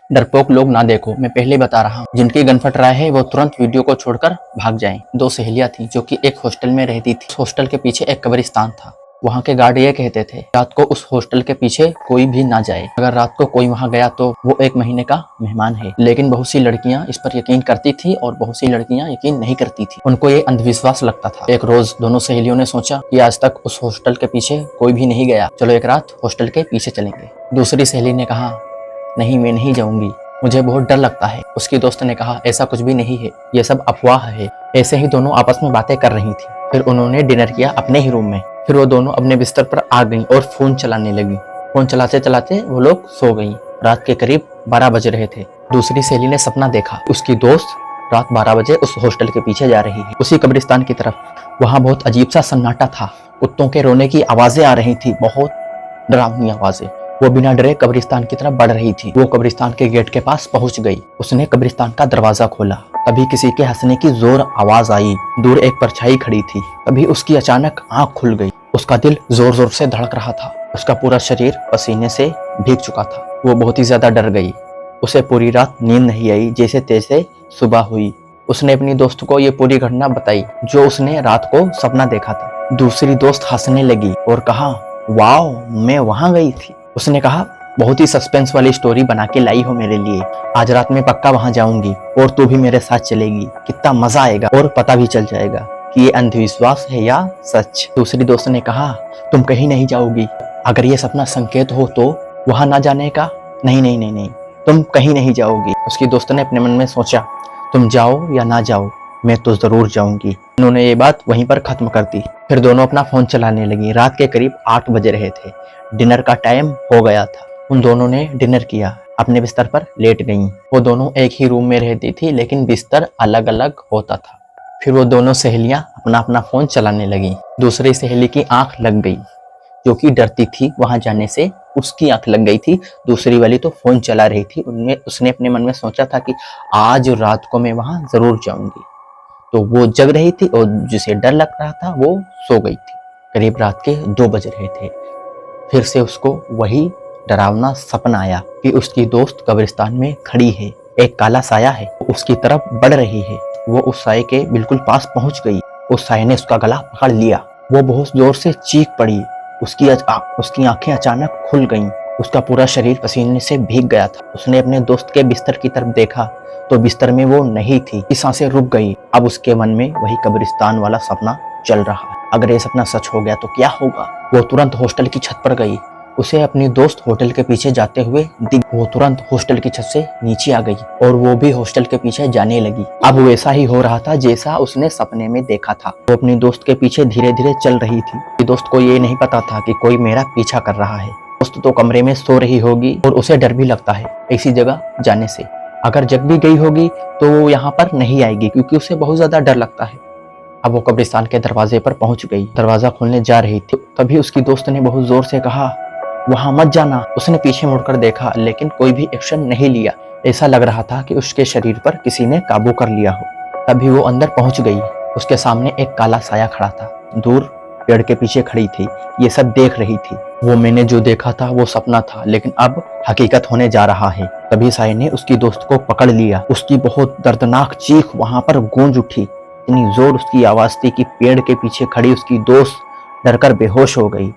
डरपोक लोग ना देखो, मैं पहले बता रहा हूँ। जिनकी गन फट रहा है वो तुरंत वीडियो को छोड़कर भाग जाएं। दो सहेलियां थी जो कि एक हॉस्टल में रहती थी। उस हॉस्टल के पीछे एक कब्रिस्तान था। वहाँ के गार्ड ये कहते थे रात को उस हॉस्टल के पीछे कोई भी ना जाए। अगर रात को कोई वहाँ गया तो वो 1 महीने का मेहमान है। लेकिन बहुत सी लड़कियां इस पर यकीन करती थी और बहुत सी लड़कियां यकीन नहीं करती थी। उनको ये अंधविश्वास लगता था। एक रोज दोनों सहेलियों ने सोचा कि आज तक उस हॉस्टल के पीछे कोई भी नहीं गया, चलो एक रात हॉस्टल के पीछे चलेंगे। दूसरी सहेली ने कहा नहीं, मैं नहीं जाऊंगी, मुझे बहुत डर लगता है। उसकी दोस्त ने कहा ऐसा कुछ भी नहीं है, ये सब अफवाह है। ऐसे ही दोनों आपस में बातें कर रही थी। फिर उन्होंने डिनर किया अपने ही रूम में। फिर वो दोनों अपने बिस्तर पर आ गईं और फोन चलाने लगी। फोन चलाते चलाते वो लोग सो गईं। रात के करीब 12 बज रहे थे। दूसरी सहेली ने सपना देखा, उसकी दोस्त रात 12 बजे उस हॉस्टल के पीछे जा रही है, उसी कब्रिस्तान की तरफ। वहाँ बहुत अजीब सा सन्नाटा था। कुत्तों के रोने की आवाजें आ रही थी, बहुत डरावनी आवाजें। वो बिना डरे कब्रिस्तान की तरफ बढ़ रही थी। वो कब्रिस्तान के गेट के पास पहुंच गई। उसने कब्रिस्तान का दरवाजा खोला। तभी किसी के हंसने की जोर आवाज आई। दूर एक परछाई खड़ी थी। तभी उसकी अचानक आंख खुल गई। उसका दिल जोर जोर से धड़क रहा था। उसका पूरा शरीर पसीने से भीग चुका था। वो बहुत ही ज्यादा डर गई। उसे पूरी रात नींद नहीं आई। जैसे तैसे सुबह हुई। उसने अपनी दोस्त को ये पूरी घटना बताई जो उसने रात को सपना देखा था। दूसरी दोस्त हंसने लगी और कहा वाओ, मैं वहां गई थी। उसने कहा बहुत ही सस्पेंस वाली स्टोरी बना के लाई हो मेरे लिए। आज रात में पक्का वहां जाऊंगी और तू भी मेरे साथ चलेगी। कितना मजा आएगा और पता भी चल जाएगा कि ये अंधविश्वास है या सच। दूसरी दोस्त ने कहा तुम कहीं नहीं जाओगी। अगर ये सपना संकेत हो तो वहां ना जाने का। नहीं नहीं नहीं नहीं, तुम कहीं नहीं जाओगी। उसकी दोस्त ने अपने मन में सोचा तुम जाओ या ना जाओ, मैं तो जरूर जाऊंगी। उन्होंने ये बात वहीं पर खत्म कर दी। फिर दोनों अपना फोन चलाने लगी। रात के करीब 8 बज रहे थे। डिनर का टाइम हो गया था। उन दोनों ने डिनर किया, अपने बिस्तर पर लेट गईं। वो दोनों एक ही रूम में रहती थी लेकिन बिस्तर अलग अलग होता था। फिर वो दोनों सहेलियां अपना अपना फोन चलाने लगी। दूसरी सहेली की आंख लग गई जो कि डरती थी वहां जाने से। उसकी आंख लग गई थी। दूसरी वाली तो फोन चला रही थी। उनमें उसने अपने मन में सोचा था कि आज रात को मैं वहां जरूर जाऊंगी। तो वो जग रही थी और जिसे डर लग रहा था वो सो गई थी। करीब रात के 2 बज रहे थे। फिर से उसको वही डरावना सपना आया कि उसकी दोस्त कब्रिस्तान में खड़ी है। एक काला साया है, उसकी तरफ बढ़ रही है। वो उस साये के बिल्कुल पास पहुंच गई। उस साये ने उसका गला पकड़ लिया। वो बहुत जोर से चीख पड़ी। उसकी आंखें अचानक खुल गईं। उसका पूरा शरीर पसीने से भीग गया था। उसने अपने दोस्त के बिस्तर की तरफ देखा तो बिस्तर में वो नहीं थी। की सांसें रुक गई। अब उसके मन में वही कब्रिस्तान वाला सपना चल रहा है। अगर ये सपना सच हो गया तो क्या होगा। वो तुरंत हॉस्टल की छत पर गई। उसे अपनी दोस्त होटल के पीछे जाते हुए दिख। वो तुरंत हॉस्टल की छत से नीचे आ गई और वो भी हॉस्टल के पीछे जाने लगी। अब वैसा ही हो रहा था जैसा उसने सपने में देखा था। वो अपनी दोस्त के पीछे धीरे धीरे चल रही थी। दोस्त को ये नहीं पता था कि कोई मेरा पीछा कर रहा है। दोस्त तो कमरे में सो रही होगी और उसे डर भी लगता है ऐसी जगह जाने से। अगर जग भी गई होगी तो वो यहाँ पर नहीं आएगी क्योंकि उसे बहुत ज्यादा डर लगता है। अब वो कब्रिस्तान के दरवाजे पर पहुंच गई। दरवाजा खोलने जा रही थी तभी उसकी दोस्त ने बहुत जोर से कहा वहां मत जाना। उसने पीछे मुड़कर देखा लेकिन कोई भी एक्शन नहीं लिया। ऐसा लग रहा था कि उसके शरीर पर किसी ने काबू कर लिया हो। तभी वो अंदर पहुंच गई। उसके सामने एक काला साया खड़ा था। दूर पेड़ के पीछे खड़ी थी। ये सब देख रही थी। वो मैंने जो देखा था वो सपना था लेकिन अब हकीकत होने जा रहा है। तभी साये ने उसकी दोस्त को पकड़ लिया। उसकी बहुत दर्दनाक चीख वहां पर गूंज उठी। इतनी जोर उसकी आवाज थी कि पेड़ के पीछे खड़ी उसकी दोस्त डरकर बेहोश हो गई।